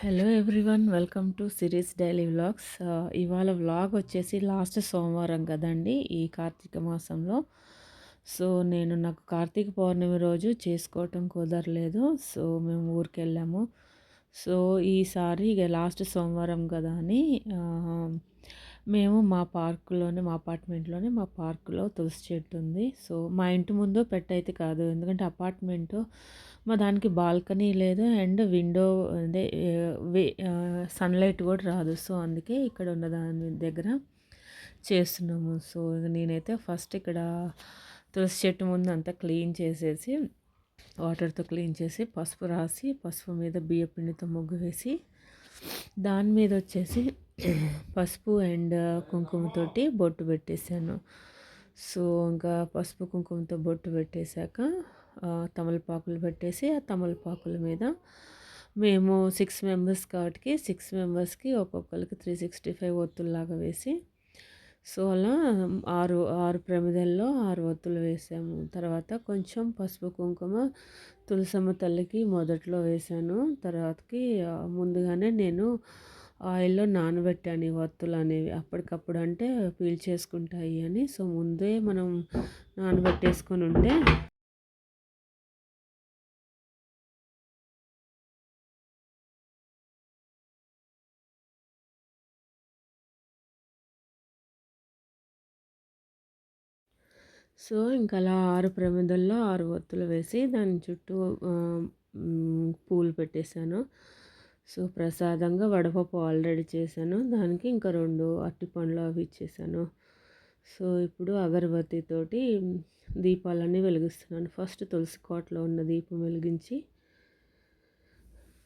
Hello everyone, welcome to series daily vlogs. ఇవాళ vlog వచ్చేసి last సోమవారం కదండి ఈ కార్తీక మాసంలో. సో నాకు కార్తీక పౌర్ణమి రోజు చేసుకోవటం కుదరలేదు. సో మేము ఊరికి వెళ్ళాము. సో ఈసారి ఇక లాస్ట్ సోమవారం కదా అని మేము మా పార్కులోనే, మా అపార్ట్మెంట్లోనే, మా పార్కులో తులసి చెట్టు ఉంది. సో మా ఇంటి ముందు పెట్టయితే కాదు, ఎందుకంటే అపార్ట్మెంటు మా దానికి బాల్కనీ లేదు అండ్ విండో అంటే సన్లైట్ కూడా రాదు. సో అందుకే ఇక్కడ ఉన్న దాని దగ్గర చేస్తున్నాము. సో నేనైతే ఫస్ట్ ఇక్కడ తులసి చెట్టు ముందు అంతా క్లీన్ చేసేసి, వాటర్తో క్లీన్ చేసి, పసుపు రాసి, పసుపు మీద బియ్య పిండితో ముగ్గు వేసి, దాని మీద వచ్చేసి పసుపు అండ్ కుంకుమతోటి బొట్టు పెట్టేశాను. సో ఇంకా పసుపు కుంకుమతో బొట్టు పెట్టేశాక తమలపాకులు పెట్టేసి, ఆ తమలపాకుల మీద మేము 6 మెంబర్స్ కాబట్టి 6 మెంబర్స్కి ఒక్కొక్కరికి 365 ఒత్తుల్లాగా వేసి, సో అలా ఆరు ఆరు ప్రమిదల్లో 6 ఒత్తులు వేసాము. తర్వాత కొంచెం పసుపు కుంకుమ తులసమ్మ తల్లికి మొదట్లో వేశాను. తర్వాతకి ముందుగానే నేను ఆయిల్లో నానబెట్టాను ఈ ఒత్తులు అనేవి, అప్పటికప్పుడు అంటే పీల్చేసుకుంటాయి అని. సో ముందే మనం నానబెట్టేసుకొని ఉంటే సో ఇంకా అలా 6 ప్రమిదల్లో 6 ఒత్తులు వేసి దాని చుట్టూ పూలు పెట్టేశాను. సో ప్రసాదంగా వడపప్పు ఆల్రెడీ చేశాను, దానికి ఇంకా 2 అరటిపండ్లు అవి ఇచ్చేసాను. సో ఇప్పుడు అగరబత్తితోటి దీపాలన్నీ వెలిగిస్తున్నాను. ఫస్ట్ తులసి కోటలో ఉన్న దీపం వెలిగించి,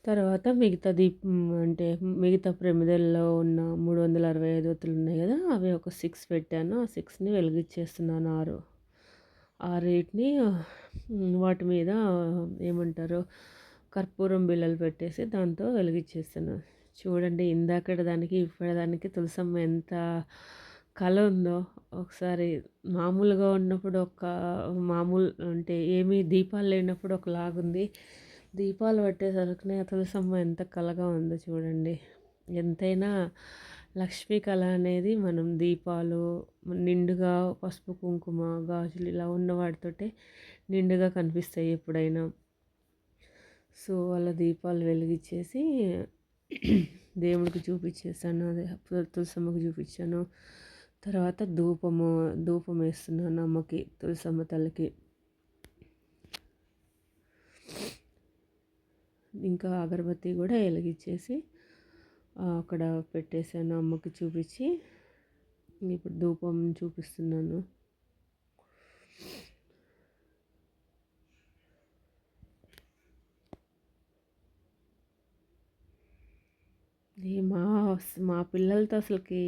తర్వాత మిగతా దీపం అంటే మిగతా ప్రమిదల్లో ఉన్న 365 ఒత్తులు ఉన్నాయి కదా, అవి ఒక 6 పెట్టాను. ఆ 6ని వెలిగించేస్తున్నాను. 6 వీటిని వాటి మీద ఏమంటారు, కర్పూరం బిళ్ళలు పెట్టేసి దాంతో వెలిగించేస్తాను. చూడండి, ఇందాకటి దానికి ఇప్పటిదానికి తులసమ్మ ఎంత కళ ఉందో. ఒకసారి మామూలుగా ఉన్నప్పుడు మామూలు అంటే ఏమీ దీపాలు లేనప్పుడు ఒకలాగుంది, దీపాలు పెట్టేసరికి తులసమ్మ ఎంత కళగా ఉందో చూడండి. ఎంతైనా లక్ష్మీ కళ అనేది మనం దీపాలు నిండుగా పసుపు కుంకుమ గాజులు ఇలా ఉన్న వాటితోటే నిండుగా కనిపిస్తాయి ఎప్పుడైనా. సో అలా దీపాలు వెలిగించేసి దేవుడికి చూపించేసాను, అదే తులసమ్మకి చూపించాను. తర్వాత ధూపం వేస్తున్నాను అమ్మకి, తులసమ్మ తల్లికి. ఇంకా అగరబత్తి కూడా వెలిగించేసి అక్కడ పెట్టేశాను, అమ్మకి చూపించి ఇప్పుడు ధూపం చూపిస్తున్నాను. మా మా పిల్లలతో అసలుకి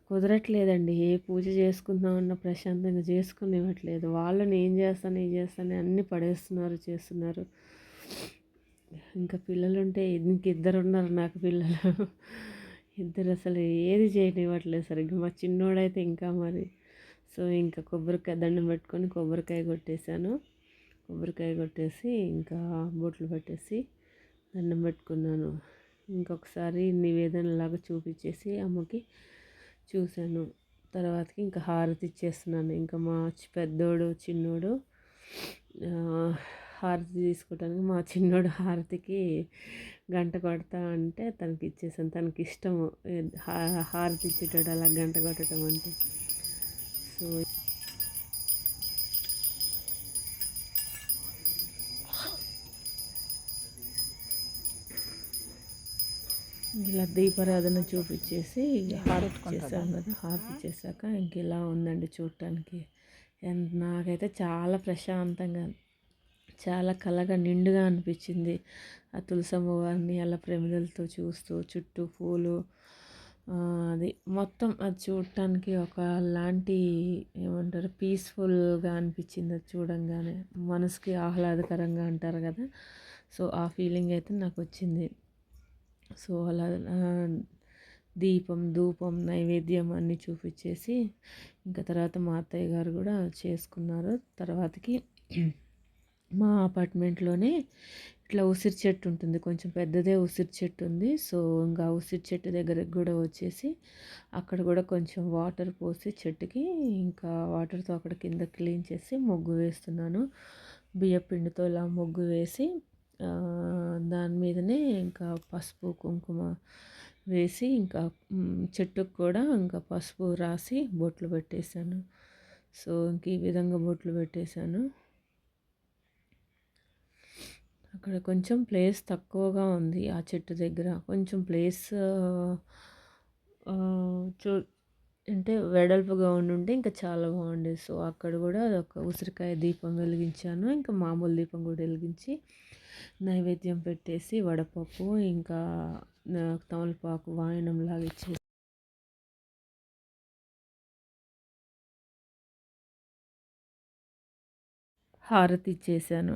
కుదరట్లేదండి. ఏ పూజ చేసుకుందామన్నా ప్రశాంతంగా చేసుకునివ్వట్లేదు. వాళ్ళని ఏం చేస్తాను అన్నీ పడేస్తున్నారు, చేస్తున్నారు. ఇంకా పిల్లలుంటే ఇద్దరు ఉన్నారు నాకు పిల్లలు. ఇద్దరు అసలు ఏది చేయనివ్వట్లేదు సరిగ్గా. మా చిన్నోడైతే ఇంకా మరి. సో ఇంకా కొబ్బరికాయ దండం పెట్టుకొని కొబ్బరికాయ కొట్టేశాను. కొబ్బరికాయ కొట్టేసి ఇంకా బొట్లు పెట్టేసి దండం పెట్టుకున్నాను. ఇంకొకసారి నివేదనలాగా చూపించేసి అమ్మకి చూశాను. తర్వాతకి ఇంకా హారతి ఇచ్చేస్తున్నాను. ఇంకా మా పెద్దోడు చిన్నోడు హారతి తీసుకోవటానికి, మా చిన్నోడు హారతికి గంట కొడతా అంటే తనకి ఇచ్చేసాను. తనకి ఇష్టము హారతి ఇచ్చేటప్పుడు అలా గంట కొట్టడం అంటే. సో ఇలా దీపారాధన చూపించేసి హారతి చేశాను కదా, హారతి చేశాక ఇంక ఇలా ఉందండి చూడటానికి. నాకైతే చాలా ప్రశాంతంగా, చాలా కళగా నిండుగా అనిపించింది. ఆ తులసమ్మ వారిని అలా ప్రమిదలతో చూస్తూ, చుట్టూ పూలు, అది మొత్తం అది చూడటానికి ఒకలాంటి ఏమంటారు, పీస్ఫుల్గా అనిపించింది అది చూడంగానే. మనసుకి ఆహ్లాదకరంగా అంటారు కదా, సో ఆ ఫీలింగ్ అయితే నాకు వచ్చింది. సో అలా దీపం, ధూపం, నైవేద్యం అన్నీ చూపించేసి ఇంకా తర్వాత మా అత్తయ్య గారు కూడా చేసుకున్నారు. తర్వాతకి మా అపార్ట్మెంట్‌లోనే ఇట్లా ఉసిరి చెట్టు ఉంటుంది. కొంచెం పెద్దదే ఉసిరి చెట్టు ఉంది. సో, ఇంకా ఉసిరి చెట్టు దగ్గరికి గూడా వచ్చేసి, అక్కడ గూడా కొంచెం వాటర్ పోసి చెట్టుకి, ఇంకా వాటర్‌తో అక్కడ కింద క్లీన్ చేసి ముగ్గు వేస్తున్నాను. బియ్యపిండితో ఇలా ముగ్గు వేసి దాని మీదనే ఇంకా పసుపు, కుంకుమ వేసి ఇంకా చెట్టుకు కూడా ఇంకా పసుపు రాసి బొట్లు పెట్టేశాను. సో, ఇంక ఈ విధంగా బొట్లు పెట్టేశాను. అక్కడ కొంచెం ప్లేస్ తక్కువగా ఉంది ఆ చెట్టు దగ్గర. కొంచెం ప్లేస్ చు అంటే వెడల్పుగా ఉండుంటే ఇంకా చాలా బాగుండేది. సో, అక్కడ గూడా ఒక ఉసిరికాయ దీపం వెలిగించాను. ఇంకా మామూలు దీపం గూడా వెలిగించి, నైవేద్యం పెట్టేసి వడపప్పు ఇంకా తమలపాకు వాయనంలాగా ఇచ్చేసి హారతి ఇచ్చేశాను.